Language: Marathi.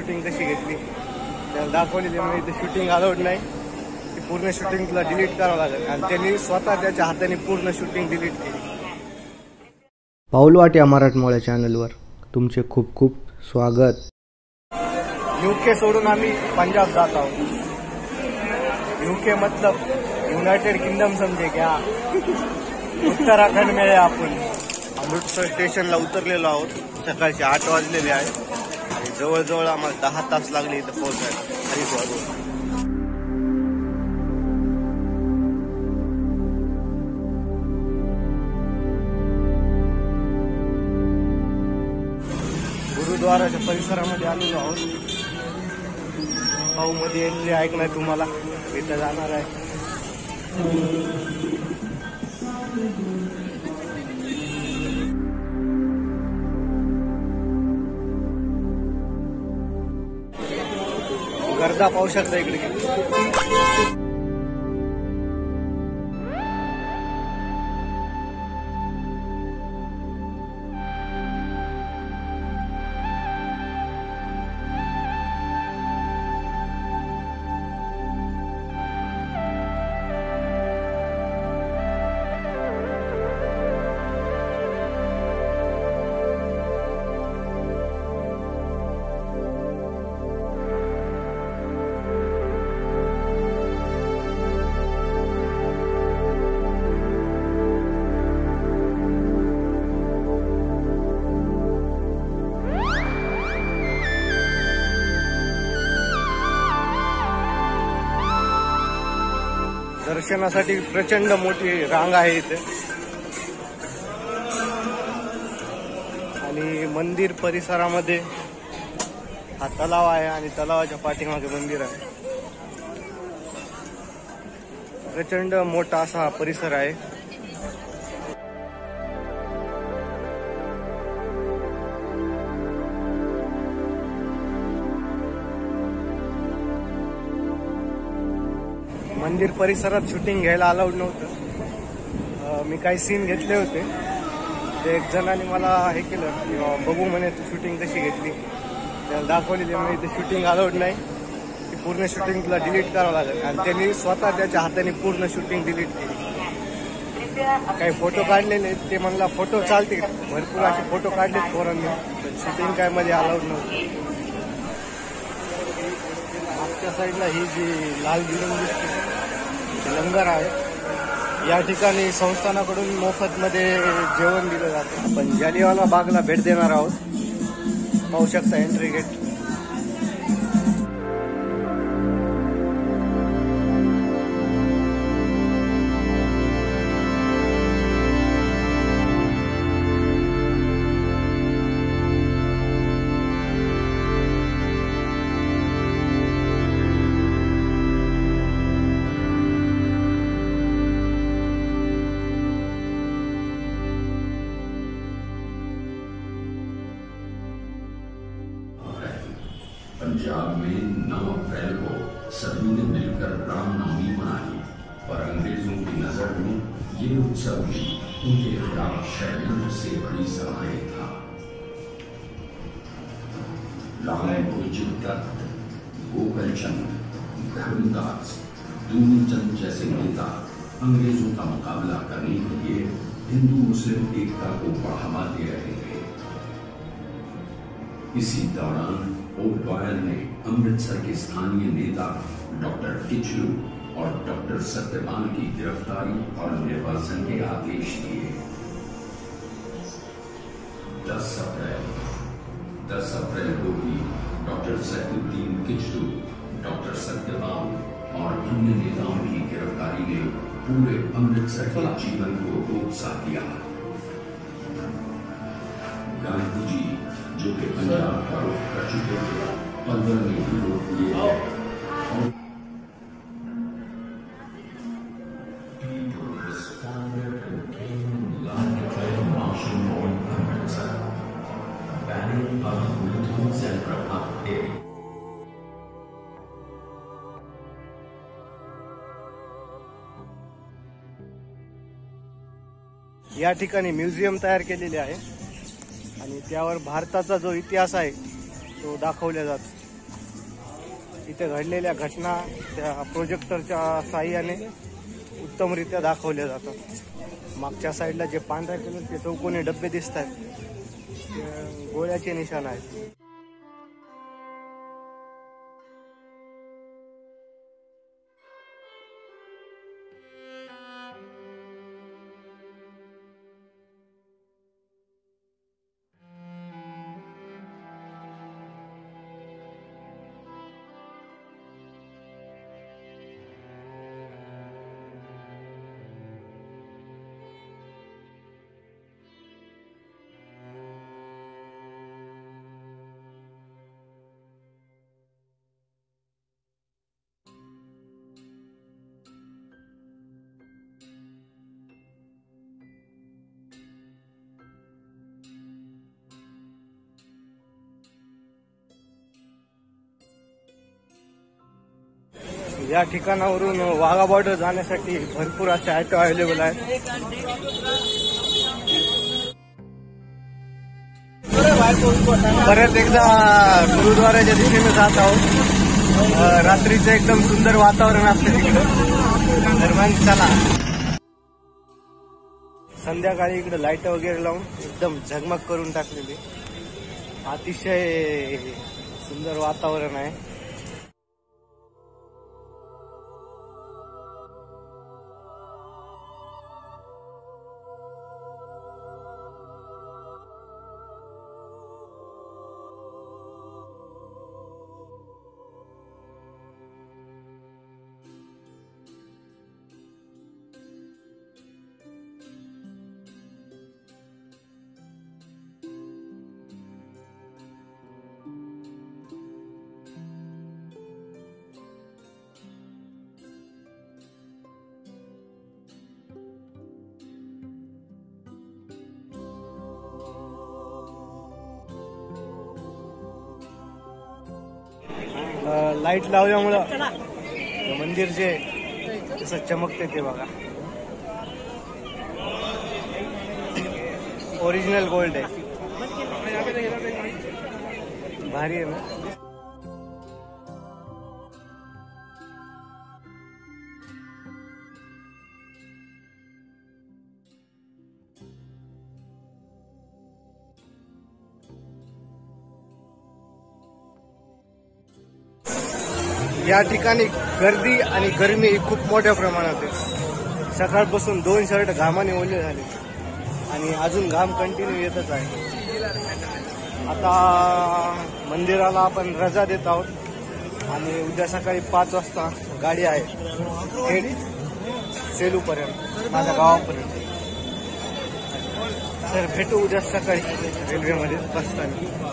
शूटिंग कशी घेतली त्याला दाखवलेली. मग इथे शूटिंग अलाउड नाही, ती पूर्ण शूटिंग तुला डिलीट करावं लागेल आणि त्यांनी स्वतः त्याच्या हाताने पूर्ण शूटिंग डिलीट केली. पाऊल वाट या मराठमोळ्या चॅनलवर तुमचे खूप खूप स्वागत. यूके सोडून आम्ही पंजाब जात आहोत. यूके मतलब युनाइटेड किंगडम समजे क्या. उत्तराखंड मिळे आपण. अमृतसर स्टेशनला उतरलेलो आहोत. सकाळचे 8 वाजलेले आहेत आणि जवळजवळ आम्हाला 10 तास लागले इथं पोहोचायला हरिद्वारवरून. गुरुद्वाराच्या परिसरामध्ये आलेलो आहोत. पाऊ मध्ये एंट्री ऐकणार तुम्हाला इथं जाणार आहे. गर्दा पाहू शकता इकडे. दर्शनासाठी प्रचंड मोठी रांग आहे इथे आणि मंदिर परिसरामध्ये हा तलाव आहे आणि तलावाच्या पाठीमागे मंदिर आहे. प्रचंड मोठा असा हा परिसर आहे. मंदिर परिसरात शूटिंग घ्यायला अलाउड नव्हतं. मी काही सीन घेतले होते. ते एक जणांनी मला हे केलं की बघू म्हणे तू शूटिंग कशी घेतली त्याला दाखवलेली. मग इथे शूटिंग अलाउड नाही, ती पूर्ण शूटिंग तुला डिलीट करावं लागेल आणि त्यांनी स्वतः त्याच्या हाताने पूर्ण शूटिंग डिलीट केली. काही फोटो काढलेले ते म्हणला फोटो चालतील, भरपूर असे फोटो काढलेत पोरांनी, पण शूटिंग काय मध्ये अलाउड नव्हतं. मागच्या साईडला ही जी लाल बिल्डिंग दिसते लंगर आहे. या ठिकाणी संस्थानाकडून मोफतमध्ये जेवण दिलं जातं. आपण जालियानवाला बागला भेट देणार आहोत. पाहू शकता एंट्री गेट. पंजाब में 9 अप्रैल को सभी ने मिलकर रामनवमी मनाई और अंग्रेजों की नजर में ये उत्सव भी उनके खिलाफ षड्यंत्र से बड़ी सहाय था. लाल बहादुर दत्त, गोपालचंद, धर्मदास, दूनचंद जैसे नेता अंग्रेजों का मुकाबला करने के लिए हिंदू मुस्लिम एकता को बढ़ावा दे रहे थे. इसी दौरान ओडवायर ने अमृतसर के स्थानीय नेता डॉक्टर किचलू और डॉक्टर सत्यपाल की गिरफ्तारी और निर्वासन के आदेश दिए. 10 अप्रैल को भी डॉक्टर सैफुद्दीन किचलू, डॉक्टर सत्यपाल और अन्य नेताओं की गिरफ्तारी ने पूरे अमृतसर के जीवन को रोक दिया. गांधी जी जो कि पंजाब का रुख कर चुके थे, 15 में ही रोक दिए गए. या ठिकाणी म्युझियम तयार केलेले आहे आणि त्यावर भारताचा जो इतिहास आहे तो दाखवला जातो. इथे घडलेल्या घटना त्या प्रोजेक्टरच्या साहाय्याने उत्तमरित्या दाखवल्या जातात. मागच्या साईडला जे पांढऱ्या कलरचे चौकोनी डब्बे दिसत आहेत ते गोळ्याचे निशाण आहेत. या ठिकाणावरून वाघा बॉर्डर जाण्यासाठी भरपूर असे ऑटो अवेलेबल आहेत. परत एकदा गुरुद्वाराच्या दिशेने जात आहोत. रात्रीचं एकदम सुंदर वातावरण असतं तिकडं. दरम्यान चला, संध्याकाळी इकडे लाईट वगैरे लावून एकदम झगमग करून टाकलेली. अतिशय सुंदर वातावरण आहे. लाईट लावल्यामुळं मंदिर जे कसं चमकते ते बघा. ओरिजिनल गोल्ड आहे. भारी आहे ना. या ठिकाणी गर्दी आणि गरमी खूप मोठ्या प्रमाणात आहे. सकाळपासून 2 शर्ट घामाने ओले झाले आणि अजून घाम कंटिन्यू येतच आहे. आता मंदिराला आपण रजा देत आहोत आणि उद्या सकाळी 5 वाजता गाडी आहे थेट सेलूपर्यंत, माझ्या गावापर्यंत. तर भेटू उद्या सकाळी रेल्वेमध्ये बसताना.